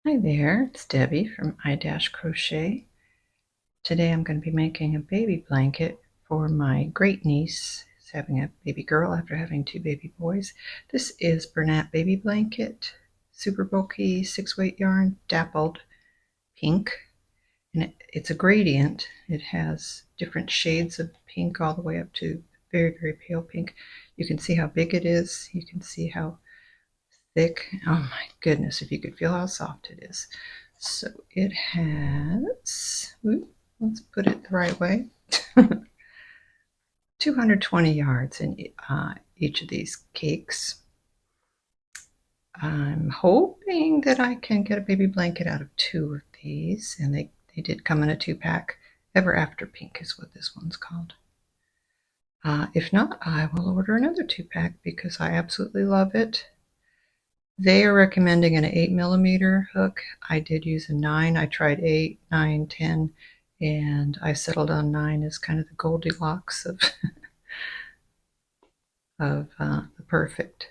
Hi there, it's Debbie from I-crochet. Today I'm going to be making a baby blanket for my great niece who's having a baby girl after having two baby boys. This is Bernat Baby Blanket, super bulky 6-weight yarn, dappled pink, and it's a gradient. It has different shades of pink all the way up to very, very pale pink. You can see how big it is. You can see how thick. Oh my goodness, if you could feel how soft it is. So it has, let's put it the right way, 220 yards in each of these cakes. I'm hoping that I can get a baby blanket out of 2 of these, and they did come in a 2-pack. Ever After Pink is what this one's called. If not, I will order another 2-pack because I absolutely love it. They are recommending an 8mm hook. I did use a 9. I tried 8, 9, 10, and I settled on 9 as kind of the Goldilocks of, the perfect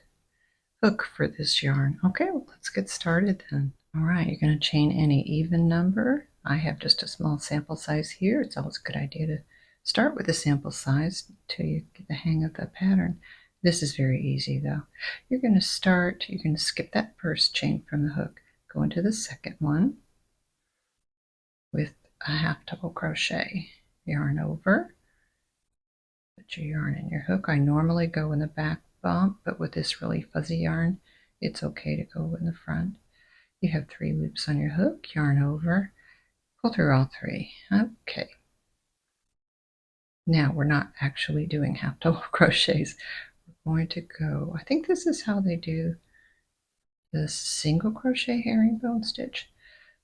hook for this yarn. Okay, well, let's get started then. All right, you're going to chain any even number. I have just a small sample size here. It's always a good idea to start with a sample size until you get the hang of the pattern. This is very easy though. You're going to skip that first chain from the hook, go into the second one with a half double crochet, yarn over, put your yarn in your hook. I normally go in the back bump, but with this really fuzzy yarn, it's okay to go in the front. You have 3 loops on your hook, yarn over, pull through all 3. Okay. Now we're not actually doing half double crochets. We're going to go, I think this is how they do the single crochet herringbone stitch.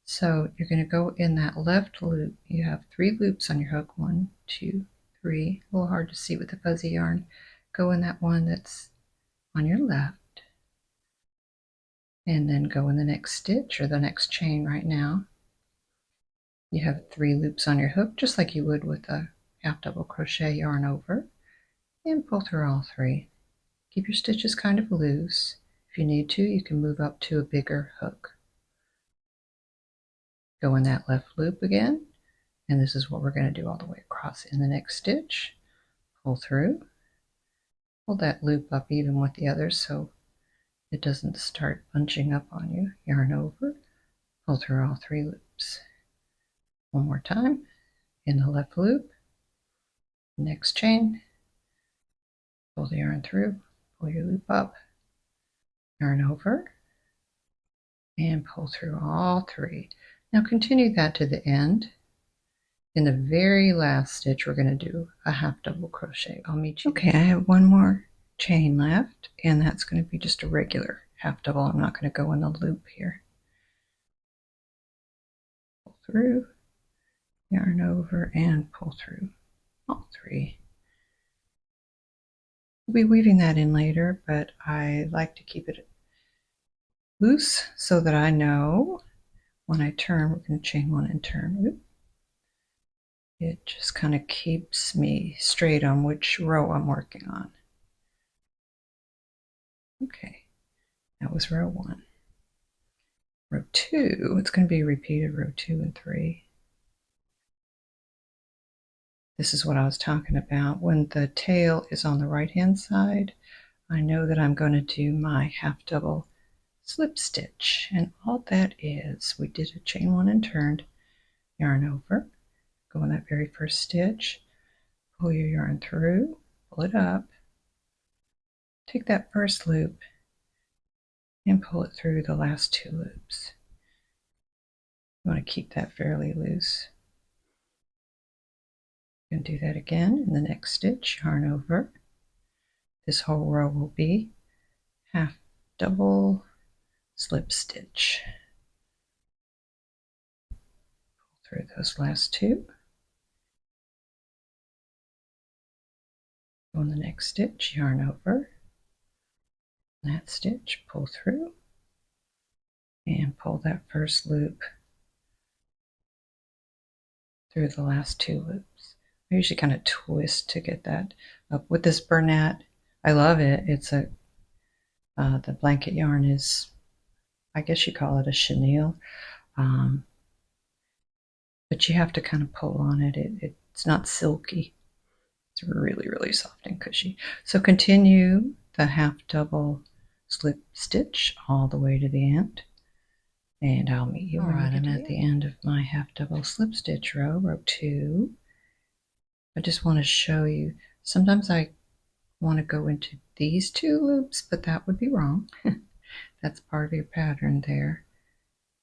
So you're going to go in that left loop. You have 3 loops on your hook, 1, 2, 3. A little hard to see with the fuzzy yarn. Go in that one that's on your left, and then go in the next stitch or the next chain right now. You have 3 loops on your hook, just like you would with a half double crochet, yarn over, and pull through all 3. Keep your stitches kind of loose. If you need to, you can move up to a bigger hook. Go in that left loop again, and this is what we're going to do all the way across. In the next stitch, pull through, pull that loop up even with the others so it doesn't start bunching up on you. Yarn over, pull through all 3 loops. One more time, in the left loop, next chain, pull the yarn through, pull your loop up, yarn over, and pull through all 3. Now continue that to the end. In the very last stitch, we're going to do a half double crochet. I'll meet you. Okay, I have 1 more chain left, and that's going to be just a regular half double. I'm not going to go in the loop here. Pull through, yarn over, and pull through all 3. We'll be weaving that in later, but I like to keep it loose so that I know when I turn, we're going to chain 1 and turn. It just kind of keeps me straight on which row I'm working on. Okay, that was row 1. Row 2, it's going to be repeated row 2 and 3. This is what I was talking about. When the tail is on the right hand side, I know that I'm going to do my half double slip stitch, and all that is, we did a chain 1 and turned, yarn over, go in that very first stitch, pull your yarn through, pull it up, take that first loop and pull it through the last 2 loops. You want to keep that fairly loose. You can do that again in the next stitch, yarn over. This whole row will be half double slip stitch. Pull through those last 2. Go in the next stitch, yarn over. That stitch, pull through, and pull that first loop through the last 2 loops. I usually kind of twist to get that up. With this Bernat, I love it. It's a the blanket yarn is I guess you call it a chenille, but you have to kind of pull on it. It's not silky. It's really, really soft and cushy. So continue the half double slip stitch all the way to the end, and I'll meet you. All right, I'm at the end of my half double slip stitch row, row 2. I just want to show you, sometimes I want to go into these 2 loops, but that would be wrong. That's part of your pattern there.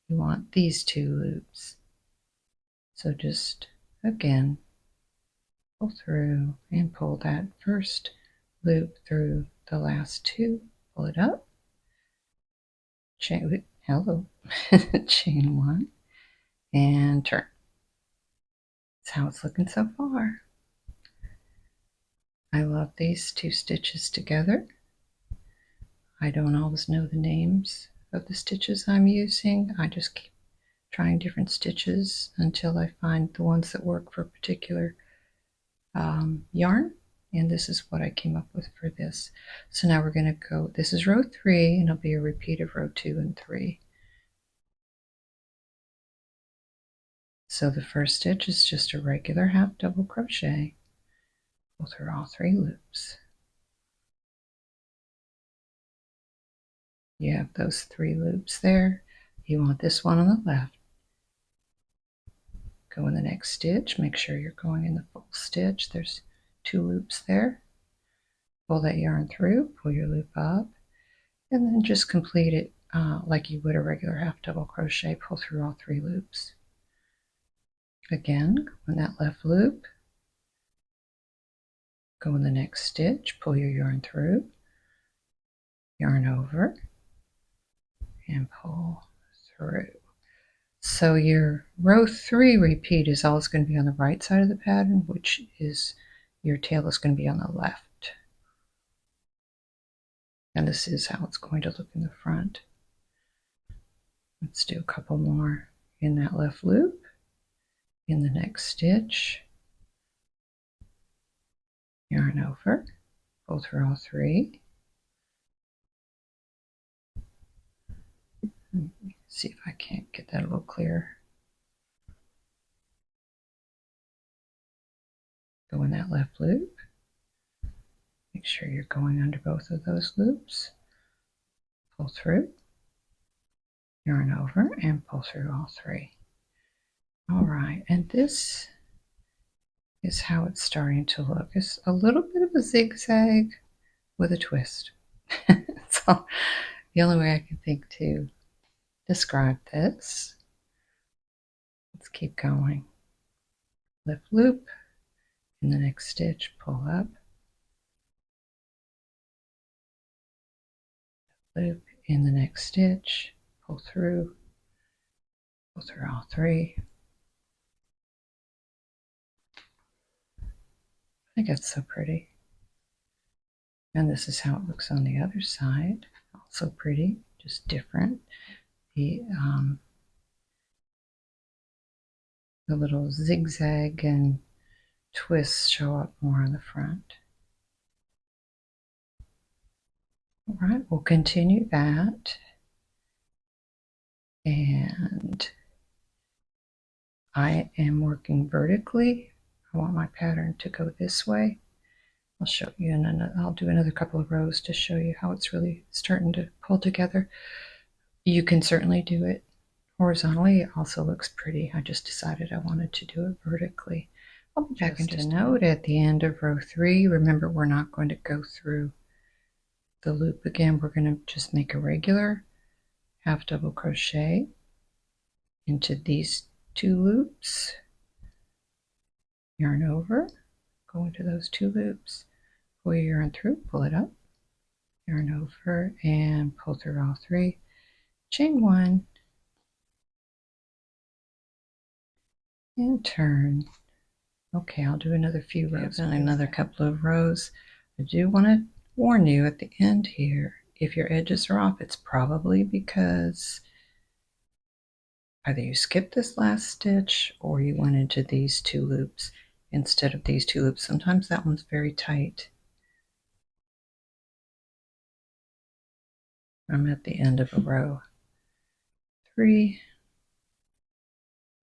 You want these 2 loops. So just, again, pull through and pull that first loop through the last 2. Pull it up. Chain, hello, chain 1, and turn. That's how it's looking so far. I love these 2 stitches together. I don't always know the names of the stitches I'm using. I just keep trying different stitches until I find the ones that work for a particular yarn, and this is what I came up with for this. So now we're going to go, this is row 3, and it'll be a repeat of row 2 and 3. So the first stitch is just a regular half double crochet. Pull through all 3 loops. You have those 3 loops there. You want this one on the left. Go in the next stitch. Make sure you're going in the full stitch. There's 2 loops there. Pull that yarn through, pull your loop up, and then just complete it like you would a regular half double crochet. Pull through all 3 loops. Again, go in that left loop, go in the next stitch, pull your yarn through, yarn over, and pull through. So your row 3 repeat is always going to be on the right side of the pattern, which is your tail is going to be on the left. And this is how it's going to look in the front. Let's do a couple more in that left loop, in the next stitch, yarn over, pull through all 3. See if I can't get that a little clearer. Go in that left loop. Make sure you're going under both of those loops. Pull through, yarn over, and pull through all 3. All right, and this is how it's starting to look. It's a little bit of a zigzag with a twist. So the only way I can think to describe this, let's keep going. Lift loop, in the next stitch, pull up, loop, in the next stitch, pull through all 3. I think that's so pretty. And this is how it looks on the other side. Also pretty, just different. The little zigzag and twists show up more on the front. All right, we'll continue that. And I am working vertically. I want my pattern to go this way. I'll show you, and I'll do another couple of rows to show you how it's really starting to pull together. You can certainly do it horizontally. It also looks pretty. I just decided I wanted to do it vertically. I'll be back into note at the end of row 3. Remember, we're not going to go through the loop again. We're going to just make a regular half double crochet into these 2 loops, yarn over, go into those 2 loops, pull your yarn through, pull it up, yarn over, and pull through all 3, chain 1, and turn. Okay, I'll do another few rows and another couple of rows. I do want to warn you at the end here, if your edges are off, it's probably because either you skipped this last stitch or you went into these 2 loops instead of these 2 loops. Sometimes that one's very tight. I'm at the end of a row. 3,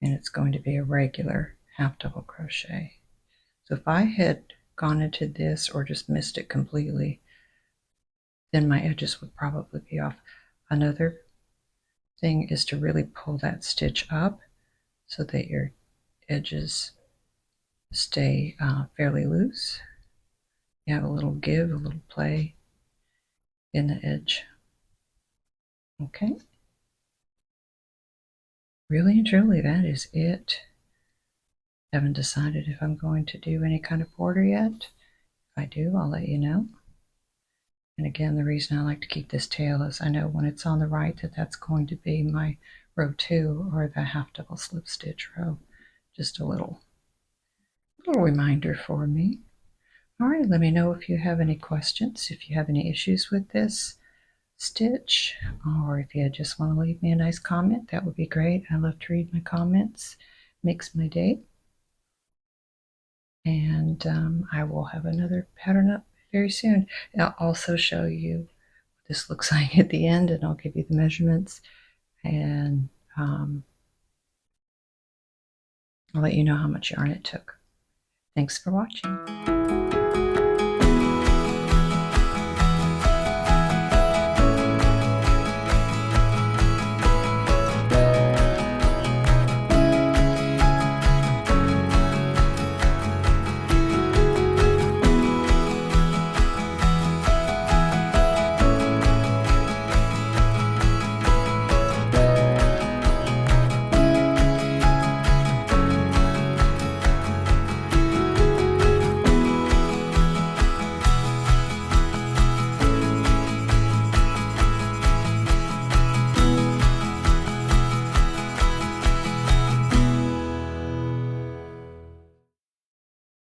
and it's going to be a regular half double crochet. So if I had gone into this or just missed it completely, then my edges would probably be off. Another thing is to really pull that stitch up so that your edges stay fairly loose. You have a little give, a little play in the edge. Okay. Really and truly, that is it. Haven't decided if I'm going to do any kind of border yet. If I do, I'll let you know. And again, the reason I like to keep this tail is I know when it's on the right that that's going to be my row 2 or the half double slip stitch row. Just a little reminder for me. All right, let me know if you have any questions, if you have any issues with this stitch, or if you just want to leave me a nice comment, that would be great. I love to read my comments. Makes my day. And I will have another pattern up very soon. And I'll also show you what this looks like at the end, and I'll give you the measurements, and I'll let you know how much yarn it took. Thanks for watching.